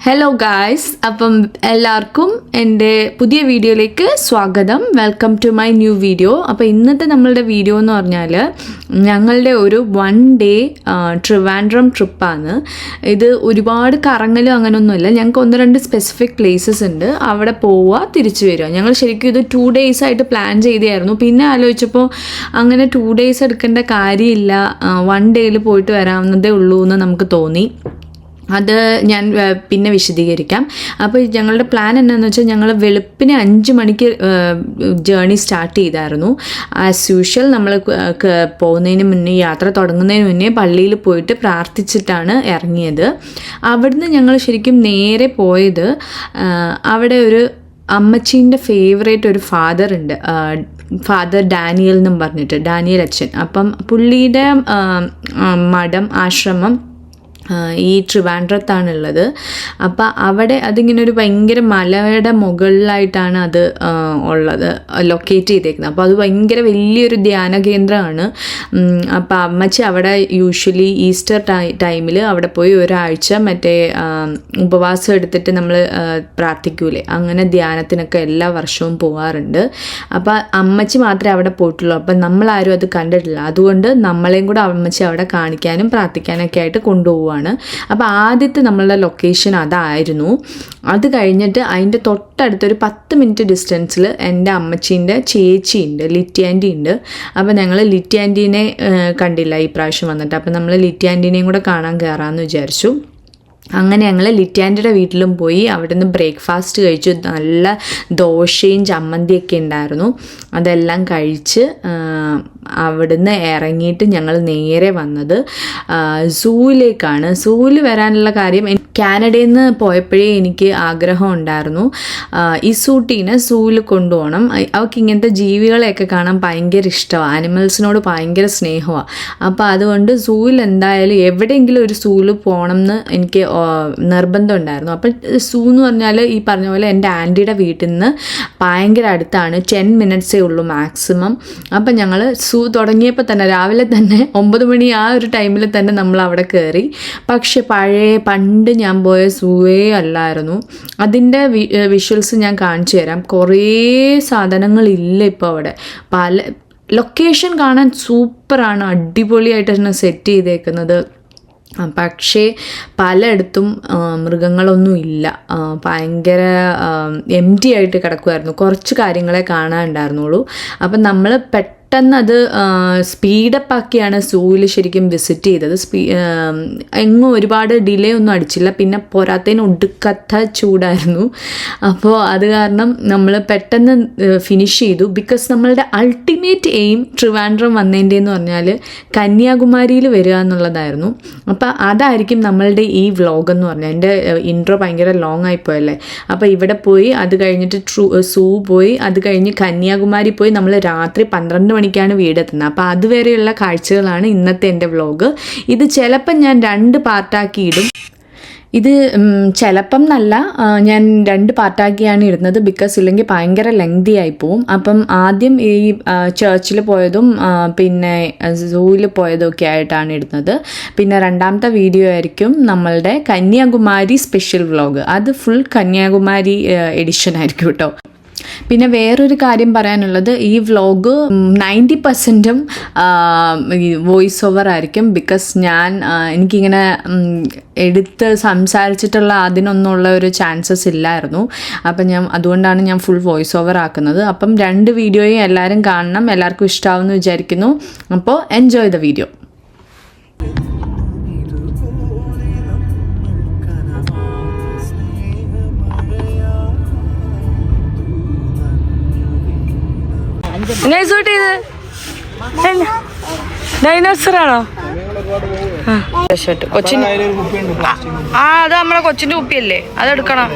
Hello guys, അപ്പം എല്ലാവർക്കും എൻ്റെ പുതിയ വീഡിയോയിലേക്ക് സ്വാഗതം. Welcome to my new video. അപ്പോൾ ഇന്നത്തെ നമ്മളുടെ വീഡിയോ എന്ന് പറഞ്ഞാൽ ഞങ്ങളുടെ ഒരു 1 day ട്രിവാൻഡ്രം ട്രിപ്പാണ്. ഇത് ഒരുപാട് കറങ്ങലും അങ്ങനെയൊന്നുമില്ല. ഞങ്ങൾക്ക് 1-2 സ്പെസിഫിക് പ്ലേസസ് ഉണ്ട്, അവിടെ പോവുക തിരിച്ചു വരിക. ഞങ്ങൾ ശരിക്കും ഇത് 2 days ആയിട്ട് പ്ലാൻ ചെയ്തായിരുന്നു. പിന്നെ ആലോചിച്ചപ്പോൾ അങ്ങനെ 2 days എടുക്കേണ്ട കാര്യമില്ല, 1 day പോയിട്ട് വരാവുന്നതേ ഉള്ളൂ എന്ന് നമുക്ക് തോന്നി. അത് ഞാൻ പിന്നെ വിശദീകരിക്കാം. അപ്പോൾ ഞങ്ങളുടെ പ്ലാൻ എന്താണെന്ന് വെച്ചാൽ ഞങ്ങൾ വെളുപ്പിന് 5 മണിക്ക് ജേർണി സ്റ്റാർട്ട് ചെയ്തായിരുന്നു. ആസ് യൂഷ്വൽ നമ്മൾ പോകുന്നതിന് മുന്നേ, യാത്ര തുടങ്ങുന്നതിന് മുന്നേ പള്ളിയിൽ പോയിട്ട് പ്രാർത്ഥിച്ചിട്ടാണ് ഇറങ്ങിയത്. അവിടുന്ന് ഞങ്ങൾ ശരിക്കും നേരെ പോയത്, അവിടെ ഒരു അമ്മച്ചീൻ്റെ ഫേവറേറ്റ് ഒരു ഫാദർ ഉണ്ട്, ഫാദർ ഡാനിയൽ എന്നും പറഞ്ഞിട്ട്, ഡാനിയൽ അച്ഛൻ. അപ്പം പുള്ളിയുടെ മഠം, ആശ്രമം ഈ ട്രിവാൻഡ്രത്താണുള്ളത്. അപ്പോൾ അവിടെ അതിങ്ങനെ ഒരു ഭയങ്കര മലയുടെ മുകളിലായിട്ടാണ് അത് ഉള്ളത്, ലൊക്കേറ്റ് ചെയ്തേക്കുന്നത്. അപ്പോൾ അത് ഭയങ്കര വലിയൊരു ധ്യാന കേന്ദ്രമാണ്. അപ്പോൾ അമ്മച്ചി അവിടെ യൂഷ്വലി ഈസ്റ്റർ ടൈമിൽ അവിടെ പോയി ഒരാഴ്ച മറ്റേ ഉപവാസം എടുത്തിട്ട് നമ്മൾ പ്രാർത്ഥിക്കൂലേ, അങ്ങനെ ധ്യാനത്തിനൊക്കെ എല്ലാ വർഷവും പോകാറുണ്ട്. അപ്പോൾ അമ്മച്ചി മാത്രമേ അവിടെ പോയിട്ടുള്ളൂ. അപ്പം നമ്മളാരും അത് കണ്ടിട്ടില്ല. അതുകൊണ്ട് നമ്മളെയും കൂടെ അമ്മച്ചി അവിടെ കാണിക്കാനും പ്രാർത്ഥിക്കാനൊക്കെ ആയിട്ട് കൊണ്ടുപോകും. അപ്പോൾ ആദ്യത്തെ നമ്മളുടെ ലൊക്കേഷൻ അതായിരുന്നു. അത് കഴിഞ്ഞിട്ട് അതിൻ്റെ തൊട്ടടുത്തൊരു 10 minute ഡിസ്റ്റൻസിൽ എൻ്റെ അമ്മച്ചീൻ്റെ ചേച്ചിയുണ്ട്, ലിറ്റി ആൻറ്റി ഉണ്ട്. അപ്പോൾ ഞങ്ങൾ ലിറ്റി ആൻറ്റീനെ കണ്ടില്ല ഈ പ്രാവശ്യം വന്നിട്ട്. അപ്പോൾ നമ്മൾ ലിറ്റി ആൻറ്റീനെയും കൂടെ കാണാൻ കയറാമെന്ന് വിചാരിച്ചു. അങ്ങനെ ഞങ്ങൾ ലിറ്റാൻറ്റിയുടെ വീട്ടിലും പോയി. അവിടുന്ന് ബ്രേക്ക്ഫാസ്റ്റ് കഴിച്ചു. നല്ല ദോശയും ചമ്മന്തിയൊക്കെ ഉണ്ടായിരുന്നു. അതെല്ലാം കഴിച്ച് അവിടുന്ന് ഇറങ്ങിയിട്ട് ഞങ്ങൾ നേരെ വന്നത് സൂവിലേക്കാണ്. സൂവിൽ വരാനുള്ള കാര്യം, കാനഡയിൽ നിന്ന് പോയപ്പോഴേ എനിക്ക് ആഗ്രഹം ഉണ്ടായിരുന്നു ഇസൂട്ടീനെ സൂവിൽ കൊണ്ടുപോകണം. അവൾക്ക് ഇങ്ങനത്തെ ജീവികളെയൊക്കെ കാണാൻ ഭയങ്കര ഇഷ്ടമാണ്, ആനിമൽസിനോട് ഭയങ്കര സ്നേഹമാണ്. അപ്പോൾ അതുകൊണ്ട് സൂവിൽ എന്തായാലും എവിടെയെങ്കിലും ഒരു സൂവിൽ പോകണം എന്ന് എനിക്ക് നിർബന്ധം ഉണ്ടായിരുന്നു. അപ്പം സൂ എന്ന് പറഞ്ഞാൽ ഈ പറഞ്ഞ പോലെ എൻ്റെ ആൻറ്റിയുടെ വീട്ടിൽ നിന്ന് ഭയങ്കര അടുത്താണ്, 10 minutes ഉള്ളൂ മാക്സിമം. അപ്പം ഞങ്ങൾ സൂ തുടങ്ങിയപ്പോൾ തന്നെ രാവിലെ തന്നെ 9 മണി ആ ഒരു ടൈമിൽ തന്നെ നമ്മൾ അവിടെ കയറി. പക്ഷെ പണ്ട് ഞാൻ പോയ സൂവേ അല്ലായിരുന്നു. അതിൻ്റെ വിഷ്വൽസ് ഞാൻ കാണിച്ചു തരാം. കുറേ സാധനങ്ങളില്ല ഇപ്പോൾ അവിടെ. പല ലൊക്കേഷൻ കാണാൻ സൂപ്പറാണ്, അടിപൊളിയായിട്ട് തന്നെ സെറ്റ് ചെയ്തേക്കുന്നത്. പക്ഷേ പലയിടത്തും മൃഗങ്ങളൊന്നും ഇല്ല, ഭയങ്കര എംപ്റ്റി ആയിട്ട് കിടക്കുമായിരുന്നു. കുറച്ച് കാര്യങ്ങളെ കാണാനുണ്ടായിരുന്നുള്ളൂ. അപ്പം നമ്മൾ പെട്ടെന്ന് അത് സ്പീഡപ്പ് ആക്കിയാണ് സൂവിൽ ശരിക്കും വിസിറ്റ് ചെയ്തത്. എങ്ങും ഒരുപാട് ഡിലേ ഒന്നും അടിച്ചില്ല. പിന്നെ പോരാത്തതിന് ഒടുക്കത്ത ചൂടായിരുന്നു. അപ്പോൾ അത് കാരണം നമ്മൾ പെട്ടെന്ന് ഫിനിഷ് ചെയ്തു. ബിക്കോസ് നമ്മളുടെ അൾട്ടിമേറ്റ് എയിം ട്രിവാൻഡ്രം വന്നതിൻ്റെ എന്ന് പറഞ്ഞാൽ കന്യാകുമാരിയിൽ വരിക എന്നുള്ളതായിരുന്നു. അപ്പോൾ അതായിരിക്കും നമ്മളുടെ ഈ വ്ളോഗ് എന്ന് പറഞ്ഞാൽ. എൻ്റെ ഇൻട്രോ ഭയങ്കര ലോങ് ആയിപ്പോയല്ലേ. അപ്പോൾ ഇവിടെ പോയി, അത് കഴിഞ്ഞിട്ട് സൂ പോയി, അത് കഴിഞ്ഞ് കന്യാകുമാരി പോയി. നമ്മൾ രാത്രി 12 മണിക്കാണ് വീടെത്തുന്നത്. അപ്പോൾ അതുവരെയുള്ള കാഴ്ചകളാണ് ഇന്നത്തെ എൻ്റെ വ്ളോഗ്. ഇത് ചിലപ്പം ഞാൻ 2 പാർട്ടാക്കി ഇടും. ഇത് ചിലപ്പം എന്നല്ല, ഞാൻ 2 പാർട്ടാക്കിയാണ് ഇടുന്നത്. ബിക്കോസ് ഇല്ലെങ്കിൽ ഭയങ്കര ലെങ്തി ആയി പോവും. അപ്പം ആദ്യം ഈ ചർച്ചിൽ പോയതും പിന്നെ സൂവിൽ പോയതും ഒക്കെ ആയിട്ടാണ് ഇടുന്നത്. പിന്നെ രണ്ടാമത്തെ വീഡിയോ ആയിരിക്കും നമ്മളുടെ കന്യാകുമാരി സ്പെഷ്യൽ വ്ളോഗ്. അത് ഫുൾ കന്യാകുമാരി എഡിഷൻ ആയിരിക്കും കേട്ടോ. പിന്നെ വേറൊരു കാര്യം പറയാനുള്ളത്, ഈ വ്ളോഗ് 90% വോയിസ് ഓവർ ആയിരിക്കും. ബിക്കോസ് എനിക്കിങ്ങനെ എടുത്ത് സംസാരിച്ചിട്ടുള്ള അതിനൊന്നുള്ള ഒരു ചാൻസസ് ഇല്ലായിരുന്നു. അപ്പം അതുകൊണ്ടാണ് ഞാൻ ഫുൾ വോയിസ് ഓവർ ആക്കുന്നത്. അപ്പം 2 വീഡിയോയും എല്ലാവരും കാണണം, എല്ലാവർക്കും ഇഷ്ടമാവുമെന്ന് വിചാരിക്കുന്നു. അപ്പോൾ എൻജോയ് ദ വീഡിയോ. ഡൈനോസർ ആണോ? കൊച്ചിന് അത് നമ്മളെ കൊച്ചിന്റെ കുപ്പിയല്ലേ, അതെടുക്കണം.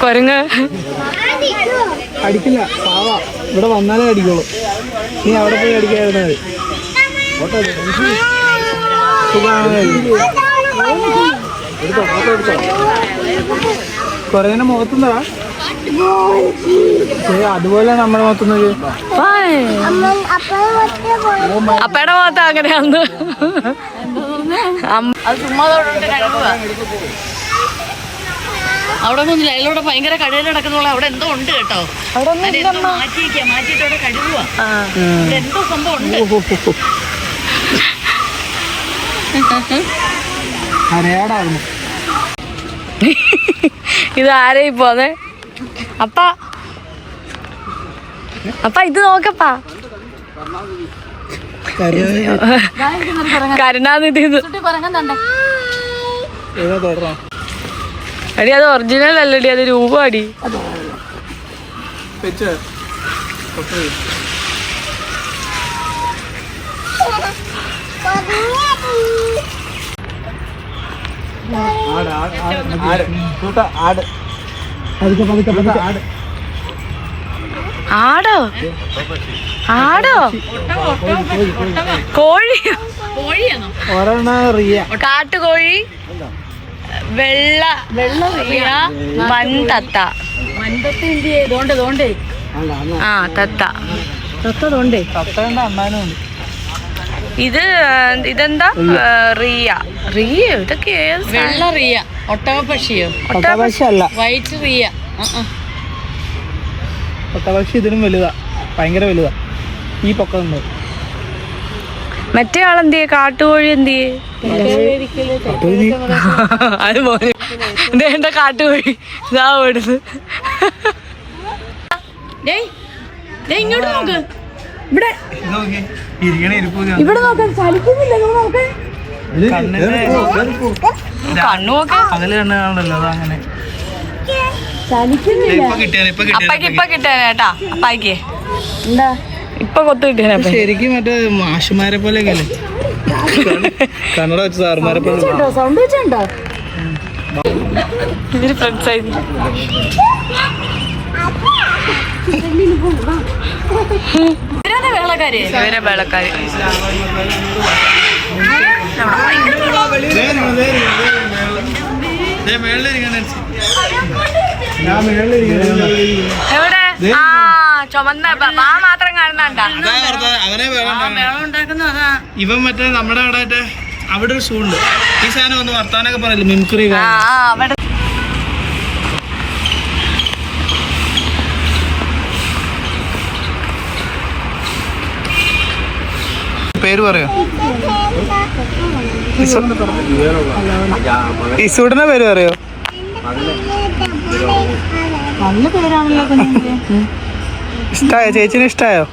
കൊരങ്ങ് അടിക്കില്ല, ഇവിടെ വന്നാലേ അടിക്കുള്ളൂ. നീ അവിടെ പോയി അടിക്കായിരുന്നത് കൊറേ മുഖത്തുന്നതാ അതുപോലെ നമ്മുടെ മുഖത്തുന്നത് അപ്പയുടെ മുഖത്ത് അങ്ങനെയാന്ന് അത് ചുമ്മാ അവിടെ ഒന്നും അതിലൂടെ ഭയങ്കര കഴുകൽ നടക്കുന്ന അവിടെ എന്തോ ഉണ്ട് കേട്ടോ. മാറ്റിയിട്ട് അവിടെ കഴുകുക. എന്തോ സംഭവം ഉണ്ട്. ഇത് ആരേ പോന്നെ അപ്പ ഇത് നോക്കപ്പാ കരുണാനിധി അടി അത് ഒറിജിനൽ അല്ലടി അത് രൂപ അടി. ആടോ ആടോ കോഴി കാട്ടുകോഴി വെള്ള റിയ മൺതത്ത ആ തത്ത ഇത് ഇതെന്താ റിയ റിയ ഇതൊക്കെ വെള്ള റിയ ഒട്ടകപ്പക്ഷിയോ ഒട്ടകപക്ഷി അല്ല വൈറ്റ് റിയ ഒട്ടകപക്ഷി ഇതിനും വലുതാ ഭയങ്കര വലുതാ ഈ പൊക്കം മറ്റേ ആളെന്തിയെ കാട്ടുകോഴി എന്തിയെ അത് മോനെ എന്റെ കാട്ടുകോഴി ഇതാ ഓടുന്നത് ഇങ്ങോട്ട് നോക്ക് ഇവിടെ നോക്കാൻ ചലിക്കുന്നില്ല നോക്ക് കണ്ണു നോക്ക് പകല് കണ്ണ് കാണണ്ടല്ലോ അതങ്ങനെ അപ്പായിക്ക് ഇപ്പൊ കിട്ടാനേട്ടാ അപ്പായിക്ക് എന്താ ഇപ്പൊ കൊത്തു കിട്ടിയാ ശരിക്കും മറ്റേ മാഷുമാരെ പോലെയൊക്കെ അല്ലേ കന്നഡ വെച്ച് സാറുമാരെ പോലെ സൗണ്ട് വെച്ചുണ്ടോ ഇവര് ഫ്രണ്ട്സ് ആയിരുന്നു. ഇവരെ വേളക്കാര് എവിടെ ആ ചുമന്ന വാ മാത്രം കാണുന്നുണ്ടാ ഇവൻ മറ്റേ നമ്മുടെ അവിടെ അവിടെ ഒരു ഷൂ ഉണ്ട് ഈ സാധനം ഒന്ന് വർത്താനൊക്കെ പറയില്ല മിമിക്രി പേര് പറയോ ഇസൂടിന്റെ പേര് പറയോ നല്ല പേരാണല്ലോ ഇഷ്ടായോ ചേച്ചിന് ഇഷ്ടായോ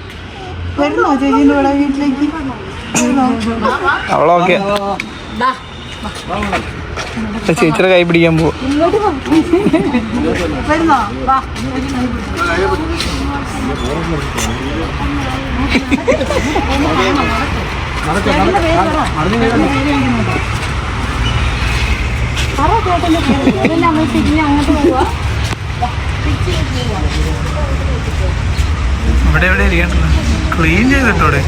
വരുന്നോ ചേച്ചിന്റെ ഇവിടെ വീട്ടിലേക്ക് അവളോക്കെ ചേച്ചിയുടെ കൈ പിടിക്കാൻ പോവും ഇവിടെ എവിടെ ഇരിക്കണ്ടല്ലോ ക്ലീൻ ചെയ്തിട്ടോടെ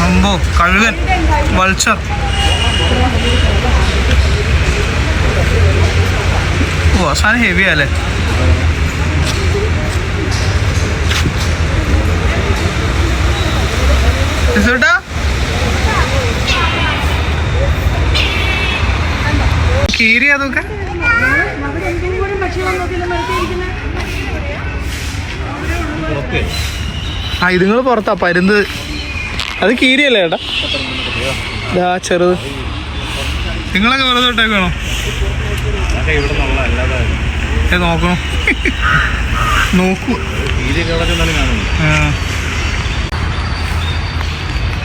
അമ്പോ കഴുകൻ വൾച്ചർ ഓ അവസാനം ഹെവിയല്ലേ ചേട്ടാ കീരി അതൊക്കെ ആ ഇതുങ്ങൾ പുറത്താ പരുന്ത് അത് കീരിയല്ലേ ചേട്ടാ ഇതാ ചെറുത് നിങ്ങളൊക്കെ വെറുതെ ഇട്ടേക്കാണോ നോക്കണോ നോക്കൂ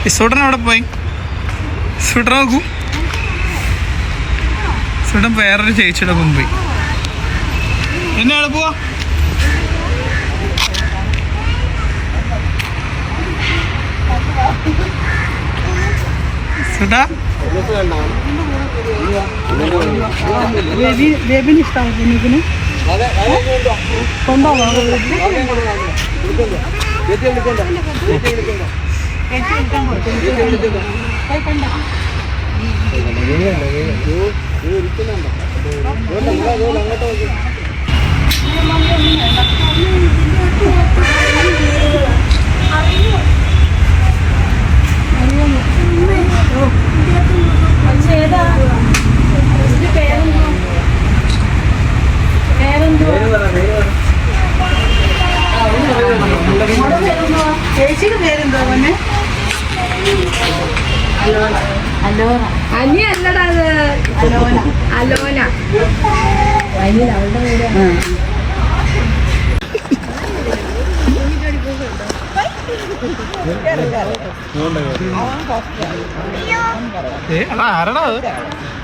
ഇസോട്ടൻ അവിടെ പോയി ഇസോട്ടൻ നോക്കൂ ഇസോട്ടൻ വേറൊരു ചേച്ചിയുടെ ഒപ്പം പോയി എന്നെ അവിടെ പോവാ സുഡാ ബേബിന് ഇഷ്ടമാണ് ചേച്ചിയുടെ പേരെന്തോ മോനെ? അനി അല്ലടാ അത് അലോന. അലോന അവളുടെ പേര്. ആരടാ അത്?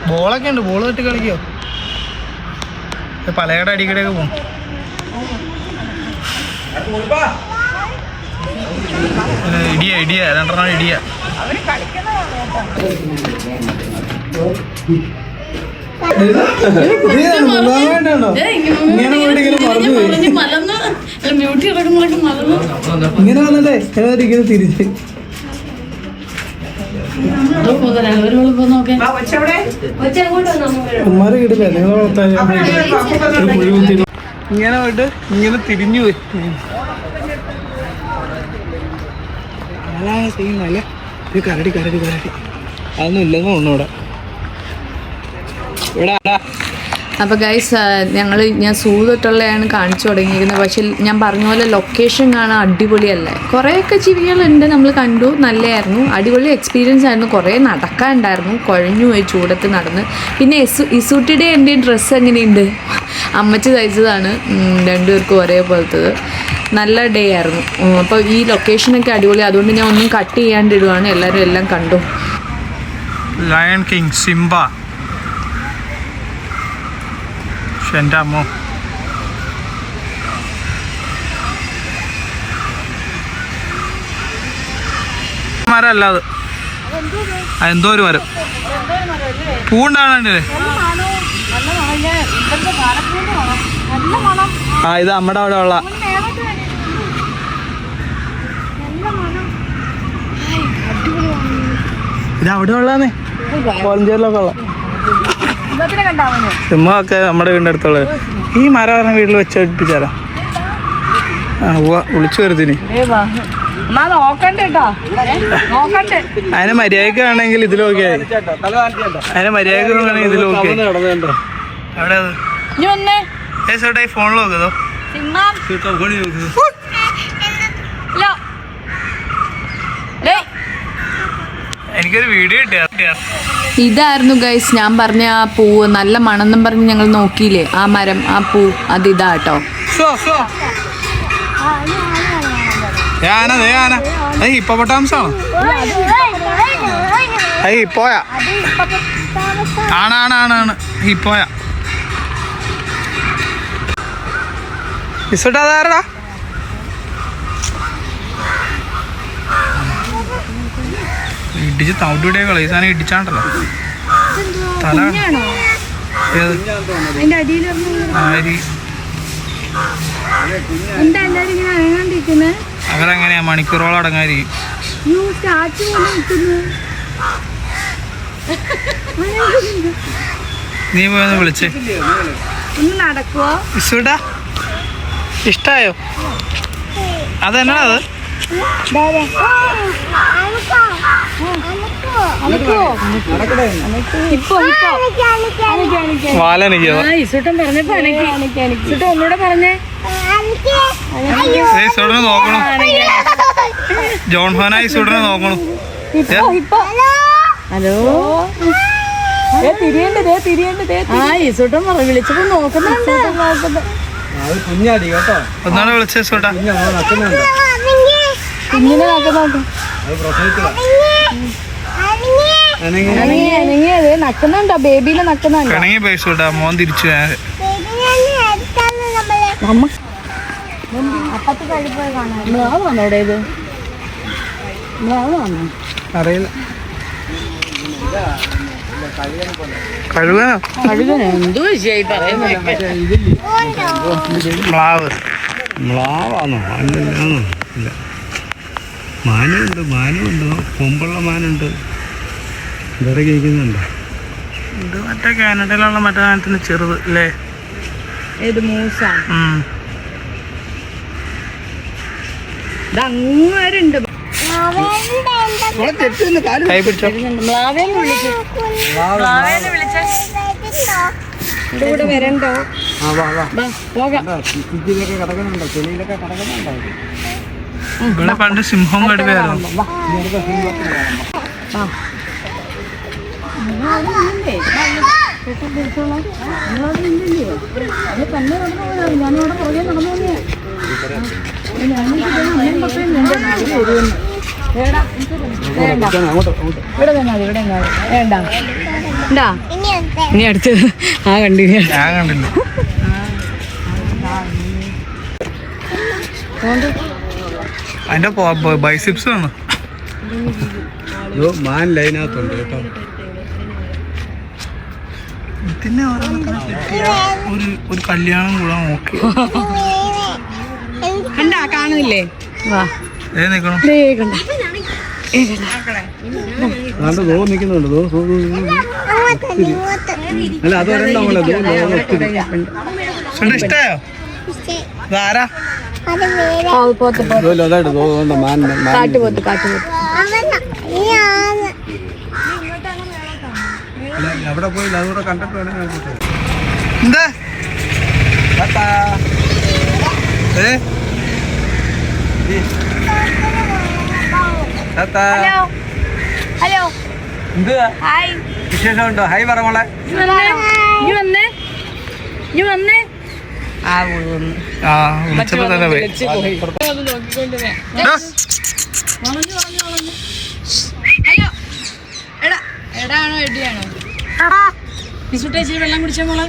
ബോളൊക്കെ ഉണ്ട്. ബോള് തട്ടി കളിക്കോ? പലയുടെ അടിക്കടിയൊക്കെ പോകും. ഇടിയ രണ്ടെണ്ണം ഇടിയ. ഇങ്ങനെ വന്നല്ലേ ഇങ്ങനെ തിരിച്ച് ഉമ്മാരെ കിട്ടില്ല നിങ്ങൾ ഇങ്ങനെ പോയിട്ട് ഇങ്ങനെ തിരിഞ്ഞു പോയി. ചെയ്യുന്നല്ലേ കരടി കരടി കരടി അതൊന്നും ഇല്ലെന്ന് തോന്നുന്നു ഇവിടെ. അപ്പോൾ ഗൈസ് ഞാൻ സൂ തൊട്ടുള്ളതാണ് കാണിച്ചു തുടങ്ങിയിരുന്നത്. പക്ഷെ ഞാൻ പറഞ്ഞ പോലെ ലൊക്കേഷൻ കാണാൻ അടിപൊളിയല്ലേ. കുറേയൊക്കെ ജീവികളുണ്ട്, നമ്മൾ കണ്ടു, നല്ലതായിരുന്നു, അടിപൊളി എക്സ്പീരിയൻസ് ആയിരുന്നു. കുറേ നടക്കാനുണ്ടായിരുന്നു, കുഴഞ്ഞു പോയി ചൂടത്ത് നടന്ന്. പിന്നെ ഇസൂട്ടിയുടെ എൻ്റെയും ഡ്രസ്സ് എങ്ങനെയുണ്ട്? അമ്മച്ചി തയ്ച്ചതാണ്, രണ്ടുപേർക്കും ഒരേപോലത്തത്. നല്ല ഡേ ആയിരുന്നു. അപ്പോൾ ഈ ലൊക്കേഷനൊക്കെ അടിപൊളി, അതുകൊണ്ട് ഞാൻ ഒന്നും കട്ട് ചെയ്യാണ്ടിടുവാണ്. എല്ലാവരും എല്ലാം കണ്ടു. Lion king Simba. എൻ്റെ അമ്മോ, മരം അല്ല അത്, എന്തോ ഒരു മരം. പൂണ്ടാണല്ലേ? ആ ഇത് നമ്മുടെ അവിടെ ഉള്ള. ഇത് അവിടെ ഉള്ളതാന്നേ, കോളഞ്ചേരിലൊക്കെ ഉള്ള സിംഹമൊക്കെ നമ്മുടെ വീടിൻ്റെ അടുത്തുള്ളത്. ഈ മരം പറഞ്ഞ വീട്ടിൽ വെച്ച് പിടിപ്പിച്ചാലോ? ആ വിളിച്ചു വരുത്തിന്. അതിനെ മര്യാദക്ക് ആണെങ്കിൽ ഇതിലൊക്കെ, അതിനെ മര്യാദക്ക് വേണമെങ്കിൽ ഇതിലൊക്കെ. എവിടെ അത് ഫോണിൽ നോക്കതോ? എനിക്കൊരു വീഡിയോ കിട്ടിയ. ഇതായിരുന്നു ഗൈസ് ഞാൻ പറഞ്ഞ ആ പൂവ്, നല്ല മണമെന്നും പറഞ്ഞ് ഞങ്ങൾ നോക്കിയില്ലേ, ആ മരം, ആ പൂ, അത് ഇതാ കേട്ടോ. ഹിപ്പോപ്പൊട്ടാമസാണോ? അത് ഹിപ്പോയാ? ആണാണ് ഹിപ്പോയ. ഇസോട്ടാ ഇടിച്ച് തവിട്ടിയുടെ കളി. ഈ സാധനം ഇടിച്ചാണ്ടല്ലോ തല. അവരങ്ങനെയാ മണിക്കൂറോളം അടങ്ങാതിരിക്കും. നീ പോയൊന്ന് വിളിച്ചേ. നടക്കുവോ? ഇസൂട്ടാ ഇഷ്ടായോ? അതെന്നാ അത്? ഒന്നുകൂടെ പറഞ്ഞേ. നോക്കണം, ജോൺ ഫാന ഇസൂട്ടിനെ നോക്കണം. ഹലോ, ഈസൂട്ടൻ വിളിച്ചപ്പോ നോക്കുന്നുണ്ട്. കുഞ്ഞാടി കേട്ടോ, ഒന്നാണ് വിളിച്ചേ ഇസൂട്ടാ. കുഞ്ഞിനെ നോക്കുന്നുണ്ട്, നക്കുന്നുണ്ടോ? ബേബിനെ നക്കുന്നുണ്ടോ? പിണങ്ങി പൈസ മോൻ തിരിച്ചു. അപ്പത്ത് കഴിപ്പോയി കാണാൻ മ്ലാവ് വന്നോ? ഇവിടെ ഇത് മ്ലാവ് വന്നോ? അറിയില്ല. കഴുകാനോ? എന്തോ ശരി പറയുന്നത് മ്ലാവ്. മ്ലാവാണോ? അല്ലല്ലോ, ഇല്ല. മാനുണ്ട്, കൊമ്പുള്ള മാനുണ്ട്. ഇവിടേക്ക് ഇരിക്കുന്നുണ്ട്. ഇത് മറ്റേ കാനഡയിലുള്ള മറ്റേ സാധനത്തിന് ചെറുത് അല്ലേ? ഏത് മൂസ ഉം. ഇതങ്ങരുണ്ട് കൈ പിടിച്ചോ. മ്ലാവേന്ന് വിളിച്ചു മ്ലാവേന്ന് വിളിച്ച എന്റെ കൂടെ വരണ്ടോ? ബാ, പോകാം. ചുറ്റിലൊക്കെ കിടക്കുന്നുണ്ടോ? ചെളിയിലൊക്കെ കിടക്കുന്നുണ്ടോ? ഇവിടെ പണ്ട് സിംഹം കടുവയായിരുന്നു. ഞാനിവിടെ പുറകെ നടന്നു വന്നേ. ഇവിടെ നിന്നാ ഇവിടെ വേണ്ട ഉണ്ടാ ഇനി അടുത്ത് ആ കണ്ടിന്യൂ ഞാൻ കണ്ടില്ല. അതിന്റെ ബൈസിപ്സ് ആണ്. മാൻ ലൈനകത്തുണ്ട് കേട്ടോ. ഇതിനെ ഒരു കല്യാണം കൂടാൻ നോക്കി. കണ്ടാ കാണുന്നില്ലേ? വാ നിക്കണം. അതുകൊണ്ട് നിൽക്കുന്നുണ്ട്. അല്ല അത് വരണ്ട നമ്മളെ ഇഷ്ടായോ? ഇതാരാ? അതായിട്ട് തോന്നുന്നുണ്ട്. മാൻ കാട്ടുപോത്ത് അവിടെ പോയില്ല, അതുകൂടെ കണ്ടിട്ട് വേണമെങ്കിൽ എന്താ ഹലോ ഹായ് വിശേഷമുണ്ടോ? ഹൈ പറ മോളെ. ഇനി വന്നേ വിളിച്ചപ്പോ തന്നെ പോയി. ഹലോ എടാണോ എടിയാണോ? വിസുട്ടേച്ചി വെള്ളം കുടിച്ചാ മോളെ?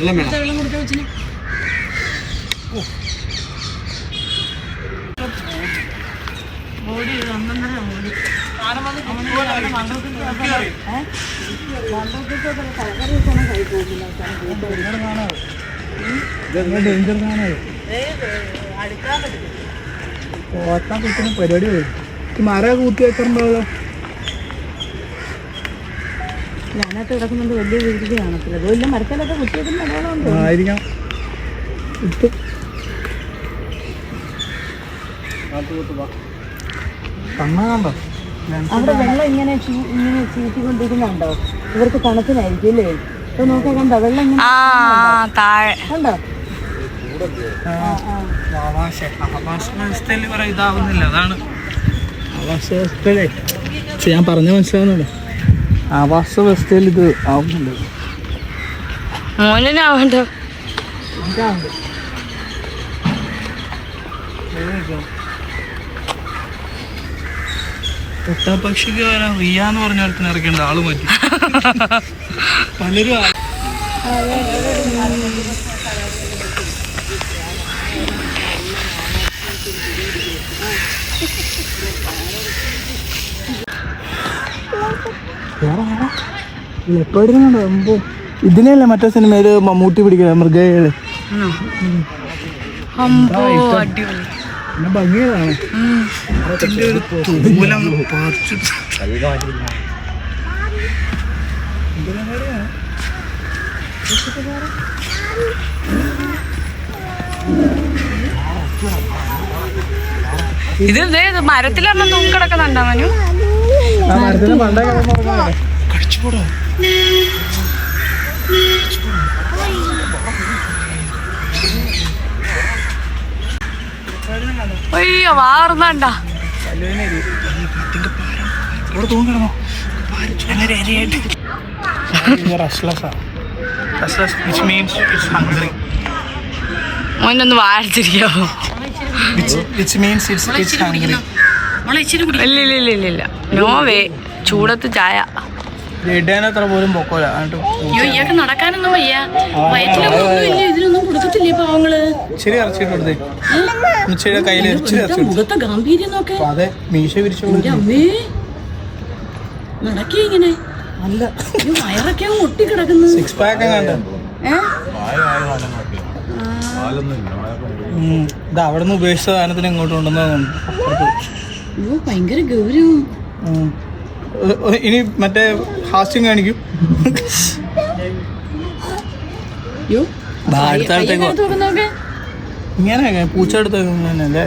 വെള്ളം കുടിക്കാൻ വെച്ചിന് പരിപാടി പോയി. മര കൂട്ടി വെച്ചിട്ടുണ്ടോ? ഞാനകത്ത് കിടക്കുന്നുണ്ട്. വലിയ വീട്ടിൽ കാണത്തില്ല. വലിയ മരത്തിലൊക്കെ കുത്തിയേക്കുന്ന ഇടങ്ങളുണ്ട്. ആയിരിക്കാം. കണ്ണാണ്ടോ? അവിടെ വെള്ളം ഇങ്ങനെ ചീറ്റിക്കൊണ്ടിരിക്കുന്നുണ്ടോ? ഇവർക്ക് തണുപ്പിനായിരിക്കും അല്ലേ? ഇപ്പൊ നോക്കാൻ കണ്ടോ വെള്ളം ഇങ്ങനെ കണ്ടോ? ആവാസവ്യവസ്ഥയിൽ കുറെ ഇതാവുന്നില്ല. അതാണ് ആവാസ വ്യവസ്ഥയിലേ ഞാൻ പറഞ്ഞ മനസ്സിലാവുന്നുണ്ട്. ആവാസ വ്യവസ്ഥയിൽ ഇത് ആവുന്നില്ല. മോനാവണ്ടോ? ഒട്ടപ്പക്ഷിക്ക് വരാൻ റിയാന്ന് പറഞ്ഞ ഒരുത്തിന് ഇറക്കേണ്ട ആള് മതി. പലരും എപ്പോഴും ഇതിനല്ലേ മറ്റേ സിനിമയില് മമ്മൂട്ടി പിടിക്കുന്നത് മൃഗകള്. പിന്നെ ഭംഗിയതാണ്. ഇത് മരത്തിലൊന്നും തൂങ്ങിക്കിടക്കുന്നുണ്ടോ മനു? കടിച്ചുകൂടാ. അയ്യോ വാർന്നണ്ട. മോനൊന്ന് വാഴിച്ചിരിക്കാവോ? ഇല്ല നോ വേ. ചൂടത്ത് ചായ അത്ര പോലും പൊക്കോല. ഇയാൾക്ക് നടക്കാനൊന്നും വയ്യ. ഇതിനൊന്നും കൊടുക്കത്തില്ലേ പാവങ്ങള്? ഇച്ചിരി ഇറച്ചിട്ട് ഇച്ചിരി കയ്യിൽ മുഖത്തെ ഗാംഭീര്യം നോക്കെ. അതെ മീശ വിരിച്ചു അമ്മേ നടക്കി ഇങ്ങനെ അല്ല വയറൊക്കെ ഒട്ടിക്കിടക്കുന്നു. 6 പാക്ക് കണ്ടോ? ഇത് അവിടെ നിന്ന് ഉപേക്ഷിച്ച സാധനത്തിന് ഇങ്ങോട്ട് കൊണ്ടുവന്നു. ഭയങ്കര ഗൗരവം. ഇനി മറ്റേ ഹാസ്യം കാണിക്കും. ഇങ്ങനെ പൂച്ച എടുത്തല്ലേ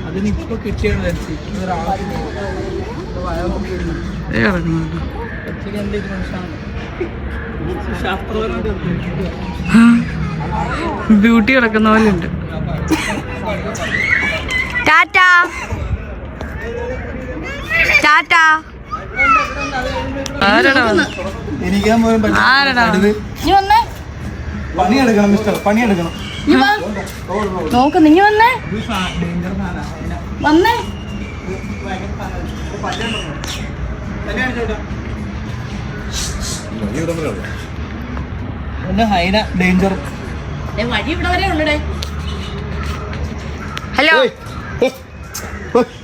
അതിനിപ്പോ കിട്ടിയാണ് ബ്യൂട്ടി കിടക്കുന്ന പോലെ ഉണ്ട്. ടാറ്റാ ടാറ്റാ. എനിക്കാൻ പോലും പണിയെടുക്കണം മിസ്റ്റർ, പണിയെടുക്കണം. നോക്ക് നീ വന്നേ വന്നേ. ഹൈന ഡേഞ്ചർ. വഴി ഇവിടെ വരെ ഉള്ളടേ. ഹലോ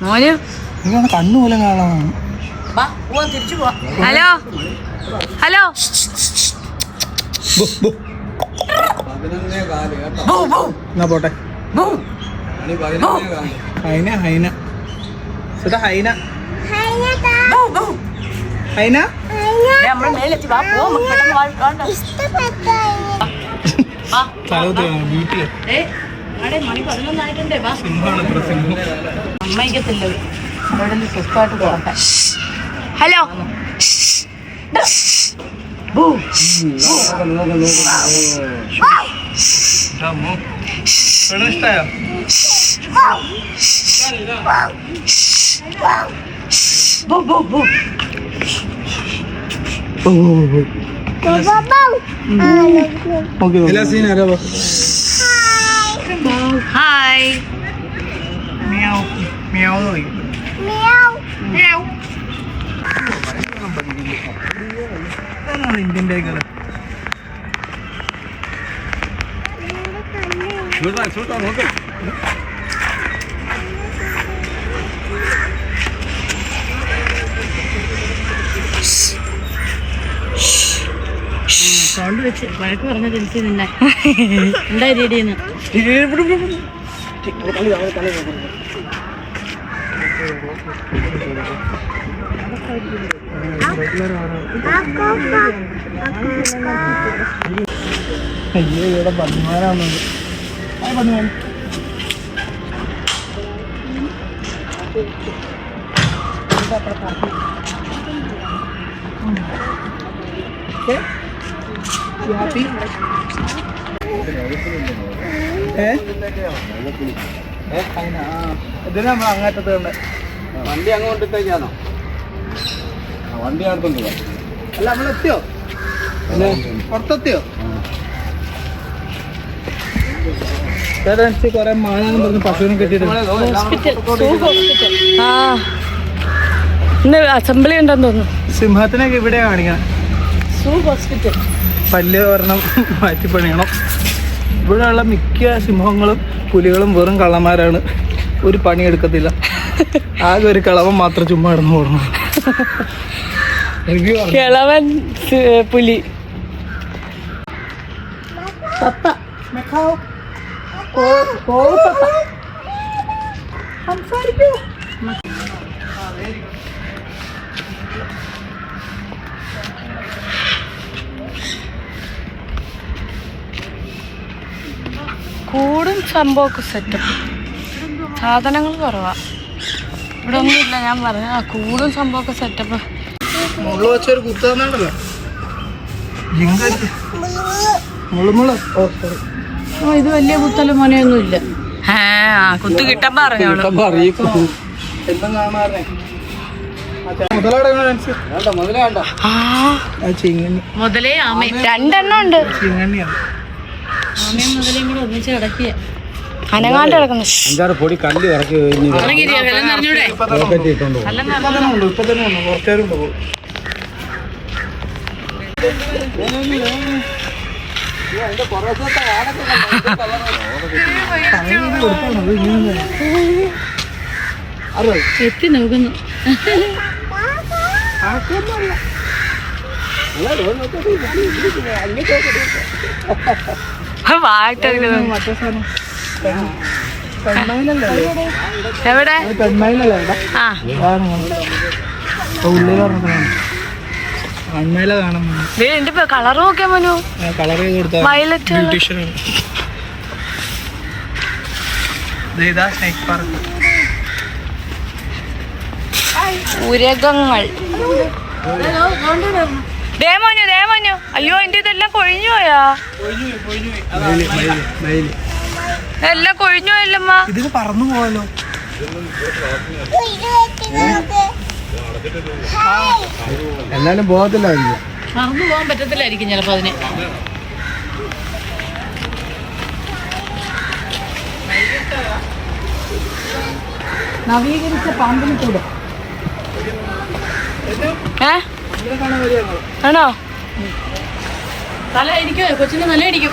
മോന്, ഇങ്ങനെ കണ്ണു പോലും കാണാനാണ്. തിരിച്ചു പോവാ. Hello hello. എന്നാ പോട്ടെ. ഹൈന ഹൈന സുധാ ഹൈന ഹൈന നമ്മള് മേലെത്തി വാ. പോ പെട്ടെന്ന് വാ. ബ്യൂട്ടി. മണി 11 ആയിട്ടുണ്ടേ. വാ. സിംഹമാണ് ഇത്ര സിംഹം. അമ്മയ്ക്കത്തില്ല അവിടെ സ്വസ്ഥമായിട്ട് കൊടുക്കാൻ. ഹലോ. ഇഷ്ടായോ? ഹായ്. ഇന്ത്യൻ്റെ നോക്ക്. സൗണ്ട് വെച്ച് വഴക്ക് പറഞ്ഞ തിരിച്ച് നിന്നെ എന്താ രീതിന്ന്. അയ്യോ ഇവിടെ പന്മാരാണെന്ന്. പന്മാൻ ഇതിന് നമ്മൾ അങ്ങേറ്റത്ത് തന്നെ. വണ്ടി അങ്ങോട്ടിട്ടേക്കാണോ? വണ്ടി അടുത്തുണ്ട്. അല്ല നമ്മളെത്തിയോ? പുറത്തെത്തിയോ? കൊറേ മാനാന്ന് പറഞ്ഞ് പശുവിനെ കെട്ടിയിട്ടുണ്ട്. ആ ഇന്ന് അസംബ്ലി ഉണ്ടെന്ന് തോന്നുന്നു. സിംഹത്തിനൊക്കെ ഇവിടെ കാണിക്കണം. സൂ ഹോസ്പിറ്റൽ. പല്ല് ഒരെണ്ണം മാറ്റി പണിയണം. ഇവിടെയുള്ള മിക്ക സിംഹങ്ങളും പുലികളും വെറും കള്ളന്മാരാണ്. ഒരു പണിയെടുക്കത്തില്ല. ആകെ ഒരു കിളവൻ മാത്രം ചുമ്മാ ഇടന്ന് പോകണം. കിളവൻ പുലി. പപ്പ സംസാരിക്കൂ. കൂടും സംഭവമൊക്കെ സെറ്റപ്പ്. സാധനങ്ങൾ കുറവാ ഇവിടെ ഒന്നുമില്ല. ഞാൻ പറഞ്ഞ കൂടും സംഭവമൊക്കെ സെറ്റപ്പ്. മുള്ളു വെച്ചൊരു കുത്താന്നുണ്ടല്ലോ. മുള്ളുമുള്. ഓ സോറി. ഇത് വലിയ കുത്തലും മോനെയൊന്നും ഇല്ല. കുത്ത് കിട്ടുമ്പോ അറിഞ്ഞോളൂ. എല്ലാം കാണാറേ. മുതലാടെ ചിങ്ങണ്ണി. മുതലേ ആമ രണ്ടെണ്ണം ഉണ്ട്. ചിങ്ങണ്ണിയാണ്. ആമയും മുതലയും കൂടെ ഒന്നിച്ച് കിടക്കിയ. അനങ്ങാണ്ട് കിടക്കുന്നു. 5-6 പൊടി കല്ല് ഇറക്കി അറിഞ്ഞൂടെ. ഇപ്പൊ തന്നെ ഉണ്ട്. കുറച്ചേരുണ്ട്. എത്തി നോക്കുന്നു. മറ്റേ സാധനം പെൺമയിലല്ലേ എവിടെ പെൺമയിലല്ലേ ആ ഉള്ളിൽ പറഞ്ഞതാണ് പെൺമയില കാണാൻ എന്റെ കളർ നോക്കിയാ മനു കളർ ചെയ്ത് കൊടുത്ത വയലറ്റ് ബ്യൂട്ടീഷ്യനാണ്. ഇതാ സ്നേക്ക് പാർക്ക്. ഉരകങ്ങൾ. ദേമോനു അയ്യോ എന്റെ ഇതെല്ലാം കൊഴിഞ്ഞു പോയാ എല്ലാം കൊഴിഞ്ഞു പോയല്ലമ്മ. ഇതിന് പറന്നു പോവാലോ. എന്നാലും പോകത്തില്ലായിരുന്നു. മറന്നു പോകാൻ പറ്റത്തില്ലായിരിക്കും ചിലപ്പോ അതിന്. നവീകരിച്ച പാമ്പിന് കൂടെ ആണോ? തല ഇരിക്കും, കൊച്ചിന് നല്ല ഇരിക്കും.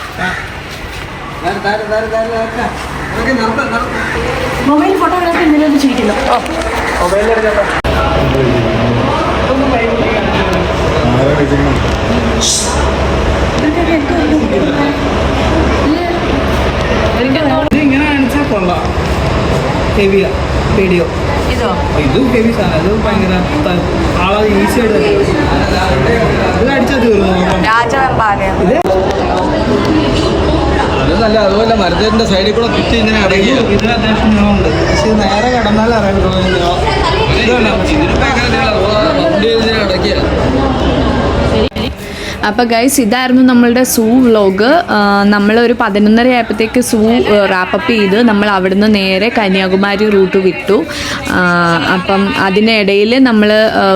മൊബൈൽ ഫോട്ടോഗ്രാഫി എന്തെങ്കിലും ചെയ്യിക്കില്ല. ഇങ്ങനെ കാണിച്ചാൽ കൊള്ളാം. ഹെവിയാ പേടിയോ ഇതോ ഇത് ഹെവി സാധനം. ഇത് ഭയങ്കര ആളെ ഈസി ആയിട്ട് ഇത് അടിച്ചാൽ തീർന്നു. രാജവെമ്പാലയം. അത് നല്ല അതുപോലെ മരത്തിന്റെ സൈഡിൽ കൂടെ ചുറ്റി ഇങ്ങനെ അടങ്ങിയ ഇത് അത്യാവശ്യം നീളമുണ്ട്. പക്ഷെ നേരെ കടന്നാൽ അറിയാൻ അടക്കിയ അപ്പോൾ ഗൈസ് ഇതായിരുന്നു നമ്മളുടെ സൂ വ്ളോഗ്. നമ്മളൊരു 11:30 ആയപ്പോഴത്തേക്ക് സൂ റാപ്പപ്പ് ചെയ്ത് നമ്മൾ അവിടുന്ന് നേരെ കന്യാകുമാരി റൂട്ട് വിട്ടു. അപ്പം അതിനിടയിൽ നമ്മൾ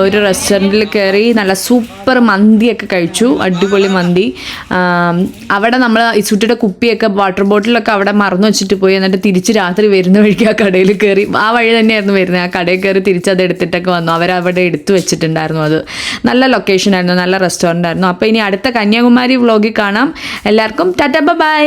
ഒരു റെസ്റ്റോറൻറ്റിൽ കയറി നല്ല സൂപ്പർ മന്തിയൊക്കെ കഴിച്ചു. അടിപൊളി മന്തി. അവിടെ നമ്മൾ ഇസുട്ടിയുടെ കുപ്പിയൊക്കെ വാട്ടർ ബോട്ടിലൊക്കെ അവിടെ മറന്നു വെച്ചിട്ട് പോയി. എന്നിട്ട് തിരിച്ച് രാത്രി വരുന്ന വഴിക്ക് ആ കടയിൽ കയറി, ആ വഴി തന്നെയായിരുന്നു വരുന്നത്, ആ കടയിൽ കയറി തിരിച്ചത് എടുത്തിട്ടൊക്കെ വന്നു. അവരവിടെ എടുത്തു വെച്ചിട്ടുണ്ടായിരുന്നു. അത് നല്ല ലൊക്കേഷനായിരുന്നു, നല്ല റെസ്റ്റോറൻ്റ് ആയിരുന്നു. അപ്പോൾ ഇനി അടുത്ത കന്യാകുമാരി വ്ളോഗിൽ കാണാം. എല്ലാവർക്കും ടാറ്റ ബൈ.